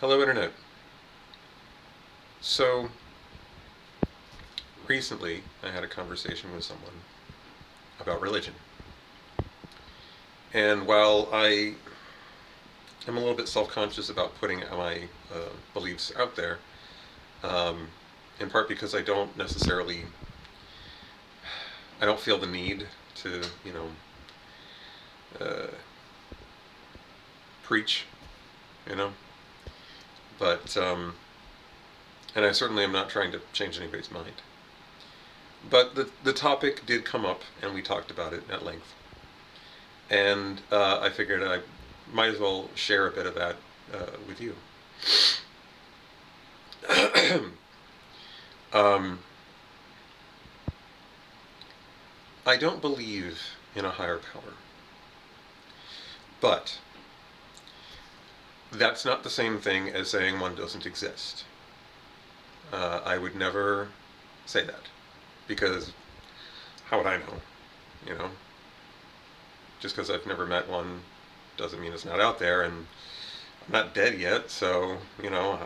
Hello, Internet. So, recently I had a conversation with someone about religion. And while I am a little bit self conscious about putting my beliefs out there, um, in part because I don't feel the need to, uh, preach, you know, but, and I certainly am not trying to change anybody's mind. But the topic did come up, and we talked about it at length. And I figured I might as well share a bit of that with you. um, I don't believe in a higher power, but that's not the same thing as saying one doesn't exist. I would never say that, because how would I know? You know, just because I've never met one doesn't mean it's not out there, and I'm not dead yet, so, I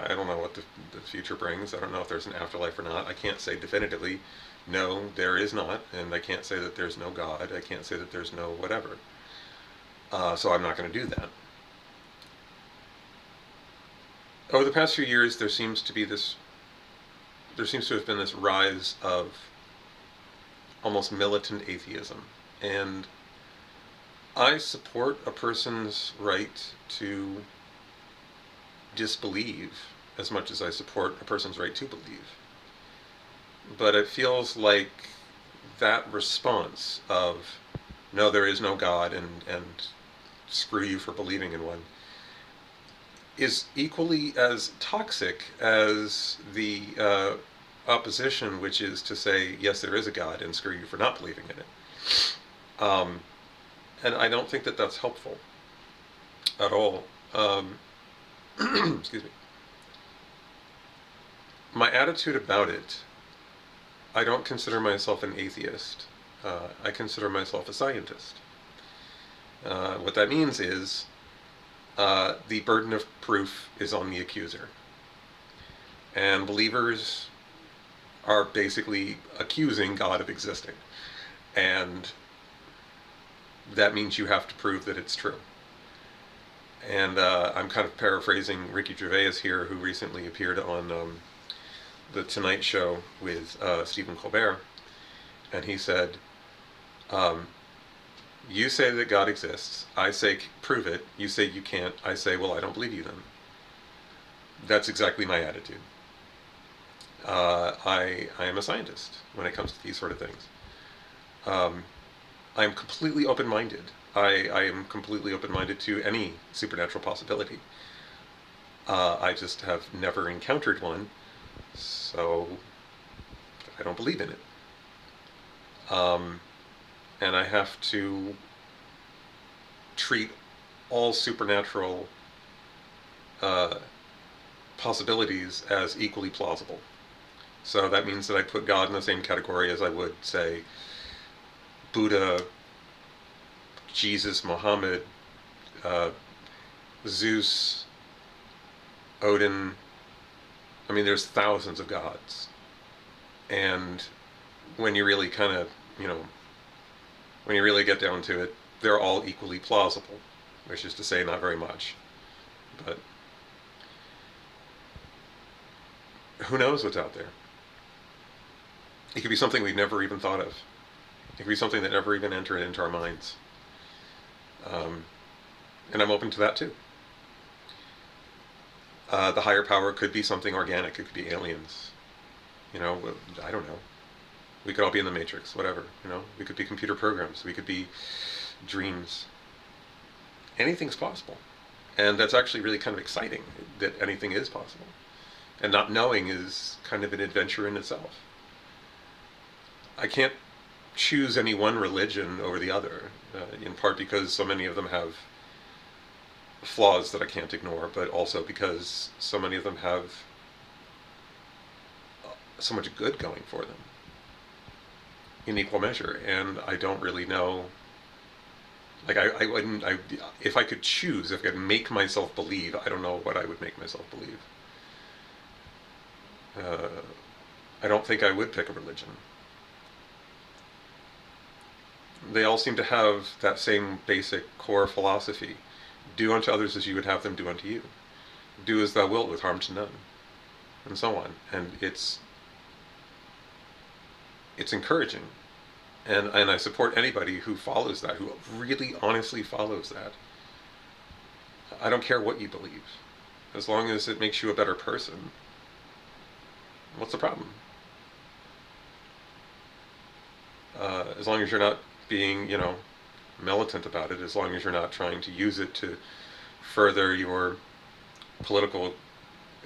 don't know what the future brings. I don't know if there's an afterlife or not. I can't say definitively, no, there is not, and I can't say that there's no God. I can't say that there's no whatever. So I'm not going to do that. Over the past few years, there seems to have been this rise of almost militant atheism, and I support a person's right to disbelieve as much as I support a person's right to believe. But it feels like that response of, no, there is no God, and screw you for believing in one, is equally as toxic as the opposition, which is to say, yes, there is a God, and screw you for not believing in it. And I don't think that that's helpful at all. Excuse me. My attitude about it, I don't consider myself an atheist. I consider myself a scientist. What that means is the burden of proof is on the accuser. And believers are basically accusing God of existing. And that means you have to prove that it's true. And I'm kind of paraphrasing Ricky Gervais here, who recently appeared on The Tonight Show with Stephen Colbert. And he said, you say that God exists. I say, prove it. You say you can't. I say, well, I don't believe you then. That's exactly my attitude. I am a scientist when it comes to these sort of things. I'm completely open-minded. I am completely open-minded to any supernatural possibility. I just have never encountered one, so I don't believe in it. And I have to treat all supernatural possibilities as equally plausible. So that means that I put God in the same category as I would, say, Buddha, Jesus, Muhammad, Zeus, Odin. I mean, there's thousands of gods. And when you really kind of, when you really get down to it, they're all equally plausible, which is to say not very much. But who knows what's out there? It could be something we've never even thought of. It could be something that never even entered into our minds. And I'm open to that too. The higher power could be something organic. It could be aliens. I don't know. We could all be in the Matrix, whatever. We could be computer programs. We could be dreams. Anything's possible. And that's actually really kind of exciting, that anything is possible. And not knowing is kind of an adventure in itself. I can't choose any one religion over the other, in part because so many of them have flaws that I can't ignore, but also because so many of them have so much good going for them in equal measure, and I don't really know Like I wouldn't. If I could choose, if I could make myself believe, I don't know what I would make myself believe. I don't think I would pick a religion. They all seem to have that same basic core philosophy: do unto others as you would have them do unto you. Do as thou wilt with harm to none, and so on. And it's encouraging, and I support anybody who follows that, who really honestly follows that. I don't care what you believe, as long as it makes you a better person. What's the problem? As long as you're not being, militant about it, as long as you're not trying to use it to further your political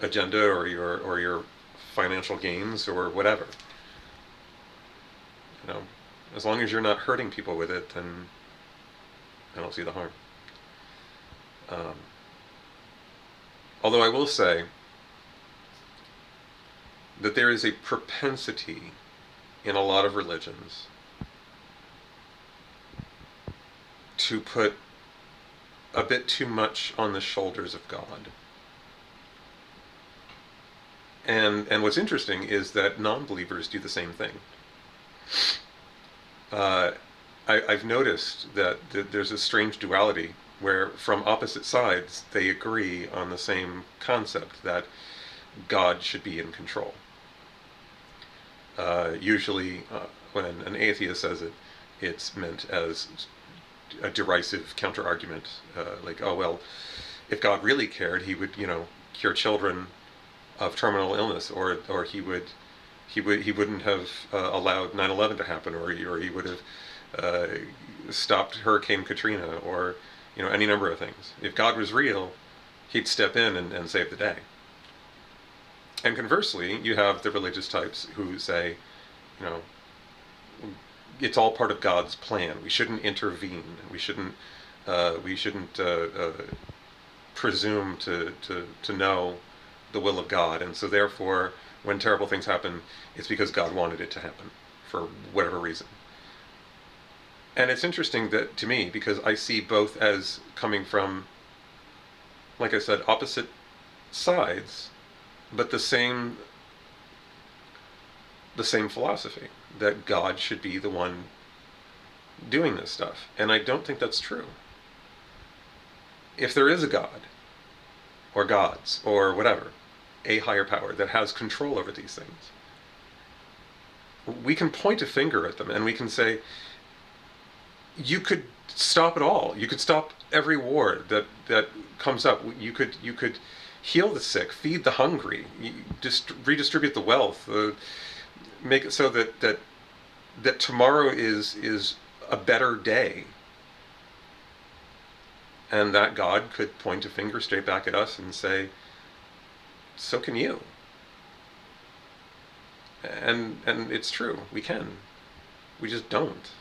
agenda or your financial gains or whatever. As long as you're not hurting people with it, then I don't see the harm. Although I will say that there is a propensity in a lot of religions to put a bit too much on the shoulders of God. And what's interesting is that non-believers do the same thing. I've noticed that there's a strange duality where from opposite sides they agree on the same concept, that God should be in control. Usually when an atheist says it, it's meant as a derisive counter-argument, like, oh well, if God really cared, he would, cure children of terminal illness, or he wouldn't have allowed 9/11 to happen, or he would have stopped Hurricane Katrina, or any number of things. If God was real, he'd step in and save the day. And conversely, you have the religious types who say, it's all part of God's plan. We shouldn't intervene. We shouldn't presume to know the will of God. And so therefore, when terrible things happen, it's because God wanted it to happen for whatever reason. And it's interesting that, to me, because I see both as coming from, like I said, opposite sides, but the same philosophy, that God should be the one doing this stuff. And I don't think that's true. If there is a God, or gods, or whatever, a higher power that has control over these things, we can point a finger at them and we can say, you could stop it all. You could stop every war that comes up. You could heal the sick, feed the hungry, just redistribute the wealth, make it so that tomorrow is a better day. And that God could point a finger straight back at us and say, so can you. And it's true, we can. We just don't.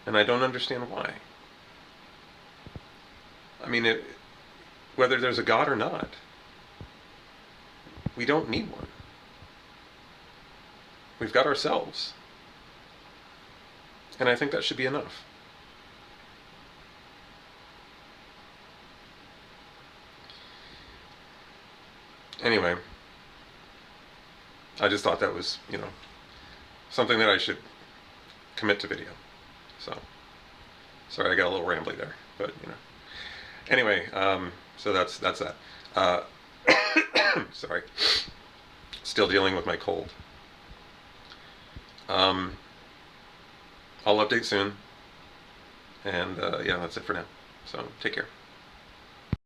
And I don't understand why. I mean, whether there's a God or not, we don't need one. We've got ourselves. And I think that should be enough. Anyway, I just thought that was, something that I should commit to video. So, sorry I got a little rambly there, but, Anyway, so that's that. Sorry. Still dealing with my cold. I'll update soon. And, yeah, that's it for now. So, take care.